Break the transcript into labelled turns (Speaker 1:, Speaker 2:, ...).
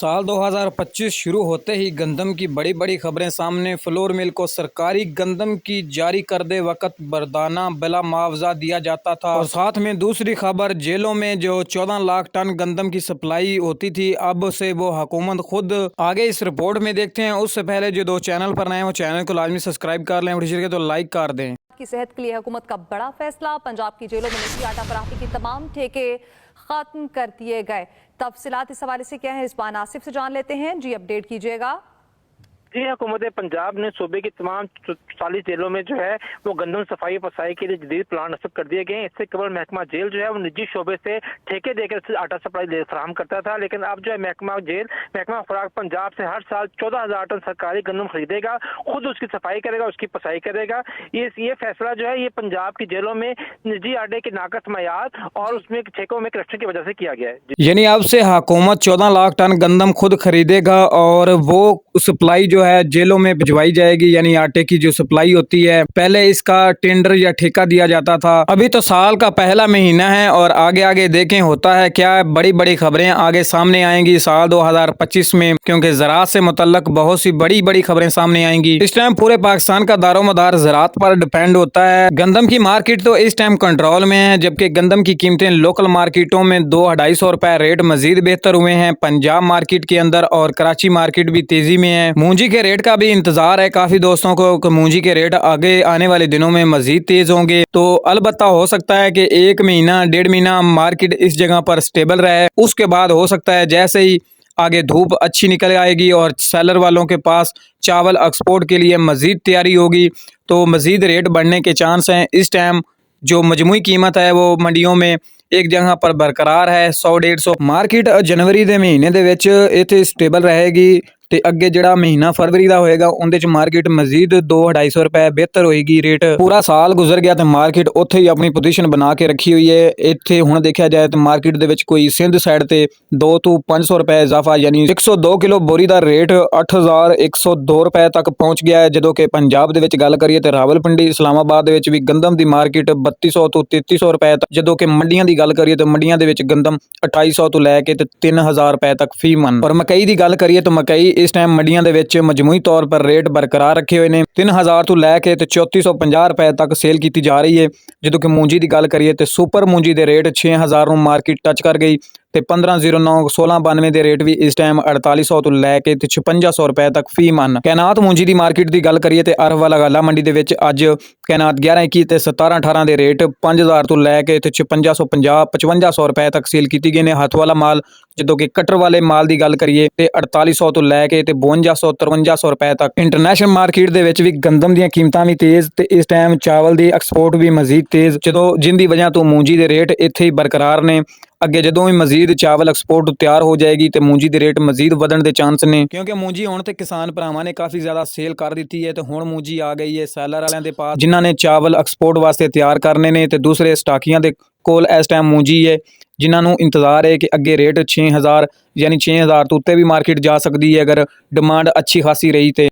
Speaker 1: साल 2025 शुरू होते ही गंदम की बड़ी बड़ी खबरें सामने। फ्लोर मिल को सरकारी गंदम की जारी कर दे वक्त बरदाना बिला मुआवजा दिया जाता था। और साथ में दूसरी खबर, जेलों में जो 14 लाख टन गंदम की सप्लाई होती थी अब से वो हुकूमत खुद। आगे इस रिपोर्ट में देखते हैं। उससे पहले जो दो चैनल पर नए हैं वो चैनल को लाजमी सब्सक्राइब कर लें और तो लाइक कर दें।
Speaker 2: की सेहत के लिए हुकूमत का बड़ा फैसला, पंजाब की जेलों में निजी आटा फराहमी की तमाम ठेके खत्म कर दिए गए। तफसीलात इस हवाले से क्या है, इस बार नासिफ से जान लेते हैं। जी अपडेट कीजिएगा।
Speaker 3: जी, हुकूमत पंजाब ने सूबे की तमाम 40 जेलों में जो है वो गंदम सफाई पसाई के लिए जदीद प्लान नस्ब कर दिए गए हैं। इससे केवल महकमा जेल जो है वो निजी शोबे से ठेके देकर आटा सप्लाई फराहम करता था, लेकिन अब जो है महकमा खुराक पंजाब से हर साल 14,000 टन सरकारी गंदम खरीदेगा, खुद उसकी सफाई करेगा, उसकी पसाई करेगा। ये फैसला जो है ये पंजाब की जेलों में निजी आटे के नाकस मयार और उसमें ठेकों में करप्शन की वजह से किया गया है।
Speaker 1: यानी अब से हुकूमत 14 लाख टन गंदम खुद खरीदेगा और वो सप्लाई जो है जेलों में भिजवाई जाएगी। यानी आटे की जो सप्लाई होती है, पहले इसका टेंडर या ठेका दिया जाता था। अभी तो साल का पहला महीना है और आगे आगे देखें होता है क्या। बड़ी बड़ी खबरें आगे सामने आएंगी साल 2025 में, क्योंकि ज़राअत से मुतल्लक बहुत सी बड़ी बड़ी खबरें सामने आएंगी। इस टाइम पूरे पाकिस्तान का दारोमदार ज़राअत पर डिपेंड होता है। गंदम की मार्केट तो इस टाइम कंट्रोल में है, जबकि गंदम की कीमतें लोकल मार्केटों में 200-250 रुपए रेट मजीद बेहतर हुए हैं पंजाब मार्केट के अंदर, और कराची मार्केट भी तेजी में है। मूंजी के रेट का भी इंतजार है काफी दोस्तों को कि मूंजी के रेट आगे आने वाले दिनों में मजीद तेज होंगे। तो अलबत्ता हो सकता है कि 1 महीना 1.5 महीना मार्केट इस जगह पर स्टेबल रहे, उसके बाद हो सकता है जैसे ही आगे धूप अच्छी निकल आएगी और सेलर वालों के पास चावल एक्सपोर्ट के लिए मजीद तैयारी होगी तो मजीद रेट बढ़ने के चांस हैं। इस टाइम जो मजमूई कीमत है वो मंडियों में एक जगह पर बरकरार है 100-150। मार्केट जनवरी के महीने ਦੇ ਵਿੱਚ ਇੱਥੇ ਸਟੇਬਲ ਰਹੇਗੀ ਤੇ ਅੱਗੇ ਜਿਹੜਾ ਮਹੀਨਾ ਫਰਵਰੀ ਦਾ ਹੋਏਗਾ ਉਹਦੇ ਚ ਮਾਰਕੀਟ ਮਜ਼ੀਦ 200-250 ਰੁਪਏ ਬਿਹਤਰ ਹੋਏਗੀ ਰੇਟ। ਪੂਰਾ ਸਾਲ ਗੁਜ਼ਰ ਗਿਆ ਤੇ ਮਾਰਕੀਟ ਉੱਥੇ ਹੀ ਆਪਣੀ ਪੋਜੀਸ਼ਨ ਬਣਾ ਕੇ ਰੱਖੀ ਹੋਈ ਹੈ। ਇੱਥੇ ਹੁਣ ਦੇਖਿਆ ਜਾਏ ਤਾਂ ਮਾਰਕੀਟ ਦੇ ਵਿੱਚ ਕੋਈ ਸਿੰਧ ਸਾਈਡ ਤੇ 2 ਤੋਂ 500 ਰੁਪਏ ਇਜ਼ਾਫਾ, ਯਾਨੀ 102 ਕਿਲੋ ਬੋਰੀ ਦਾ ਰੇਟ 8102 ਰੁਪਏ ਤੱਕ ਪਹੁੰਚ ਗਿਆ ਹੈ। ਜਦੋਂ ਕਿ ਪੰਜਾਬ ਦੇ ਵਿੱਚ ਗੱਲ ਕਰੀਏ ਤੇ ਰਾਵਲਪਿੰਡੀ ਇਸਲਾਮਾਬਾਦ ਦੇ ਵਿੱਚ ਵੀ ਗੰਦਮ ਦੀ ਮਾਰਕੀਟ 3200 ਤੋਂ 3300 ਰੁਪਏ ਤੱਕ, ਜਦੋਂ ਕਿ ਮੰਡੀਆਂ ਦੀ ਗੱਲ ਕਰੀਏ ਤਾਂ ਮੰਡੀਆਂ ਦੇ ਵਿੱਚ ਗੰਦਮ 2800 ਤੋਂ ਲੈ ਕੇ ਤੇ 3000 ਰੁਪਏ ਤੱਕ ਫੀ ਮਨ। ਔਰ ਮਕਈ ਦੀ ਗੱਲ ਕਰੀਏ ਤਾਂ ਮਕਈ इस टाइम मंडियों के विच मजमूई तौर पर रेट बरकरार रखे हुए हैं। 3000 तो लैके 3450 रुपए तक सेल की जा रही है। जो कि मूंजी की गल करिए तो सुपर मूंजी के रेट 6000 मार्केट टच कर गई ਤੇ 1509 1692 ਦੇ ਰੇਟ ਵੀ ਇਸ ਟਾਈਮ 4800 ਤੋਂ ਲੈ ਕੇ ਤੇ 5600 ਰੁਪਏ ਤੱਕ ਫੀ ਮਨ। ਕੈਨਾਤ ਮੂੰਜੀ ਦੀ ਮਾਰਕੀਟ ਦੀ ਗੱਲ ਕਰੀਏ ਤੇ ਅਰਫ ਵਾਲਾ ਗਾਲਾ ਮੰਡੀ ਦੇ ਵਿੱਚ ਅੱਜ ਕੈਨਾਤ 1121 ਤੇ 1718 ਦੇ ਰੇਟ 5000 ਤੋਂ ਲੈ ਕੇ ਤੇ 5650 5500 ਰੁਪਏ ਤੱਕ ਸੇਲ ਕੀਤੀ ਗਏ ਨੇ। ਹੱਥ ਵਾਲਾ ਮਾਲ ਜਦੋਂ ਕਿ ਕਟਰ ਵਾਲੇ ਮਾਲ ਦੀ ਗੱਲ ਕਰੀਏ ਤੇ 4800 ਤੋਂ ਲੈ ਕੇ ਤੇ 5200 5300 ਰੁਪਏ ਤੱਕ। ਇੰਟਰਨੈਸ਼ਨਲ ਮਾਰਕੀਟ ਦੇ ਵਿੱਚ ਵੀ ਗੰਦਮ ਦੀਆਂ ਕੀਮਤਾਂ ਵੀ ਤੇਜ਼ ਤੇ ਇਸ ਟਾਈਮ ਚਾਵਲ ਦੀ ਐਕਸਪੋਰਟ ਵੀ ਮਜ਼ੀਦ ਤੇਜ਼, ਜਦੋਂ ਜਿੰਦੀ ਵਜ੍ਹਾ ਤੋਂ ਮੂੰਜੀ ਦੇ ਰੇਟ ਇੱਥੇ ਹੀ ਬਰਕਰਾਰ ਨੇ। ਅੱਗੇ ਜਦੋਂ ਵੀ ਮਜ਼ੀਦ ਚਾਵਲ ਐਕਸਪੋਰਟ ਤਿਆਰ ਹੋ ਜਾਏਗੀ ਤੇ ਮੂੰਜੀ ਦੇ ਰੇਟ ਮਜ਼ੀਦ ਵਧਣ ਦੇ ਚਾਂਸ ਨੇ, ਕਿਉਂਕਿ ਮੂੰਜੀ ਹੁਣ ਤੇ ਕਿਸਾਨ ਭਰਾਵਾਂ ਨੇ ਕਾਫੀ ਜ਼ਿਆਦਾ ਸੇਲ ਕਰ ਦਿੱਤੀ ਹੈ ਤੇ ਹੁਣ ਮੂੰਜੀ ਆ ਗਈ ਹੈ ਸੈਲਰ ਵਾਲਿਆਂ ਦੇ ਪਾਸ, ਜਿਨ੍ਹਾਂ ਨੇ ਚਾਵਲ ਐਕਸਪੋਰਟ ਵਾਸਤੇ ਤਿਆਰ ਕਰਨੇ ਨੇ ਤੇ ਦੂਸਰੇ ਸਟਾਕੀਆਂ ਦੇ ਕੋਲ ਇਸ ਟਾਈਮ ਮੂੰਜੀ ਹੈ, ਜਿਨ੍ਹਾਂ ਨੂੰ ਇੰਤਜ਼ਾਰ ਹੈ ਕਿ ਅੱਗੇ ਰੇਟ 6000 ਯਾਨੀ 6000 ਤੋਂ ਉੱਤੇ ਵੀ ਮਾਰਕੀਟ ਜਾ ਸਕਦੀ ਹੈ ਅਗਰ ਡਿਮਾਂਡ ਅੱਛੀ ਖਾਸੀ ਰਹੀ ਤੇ।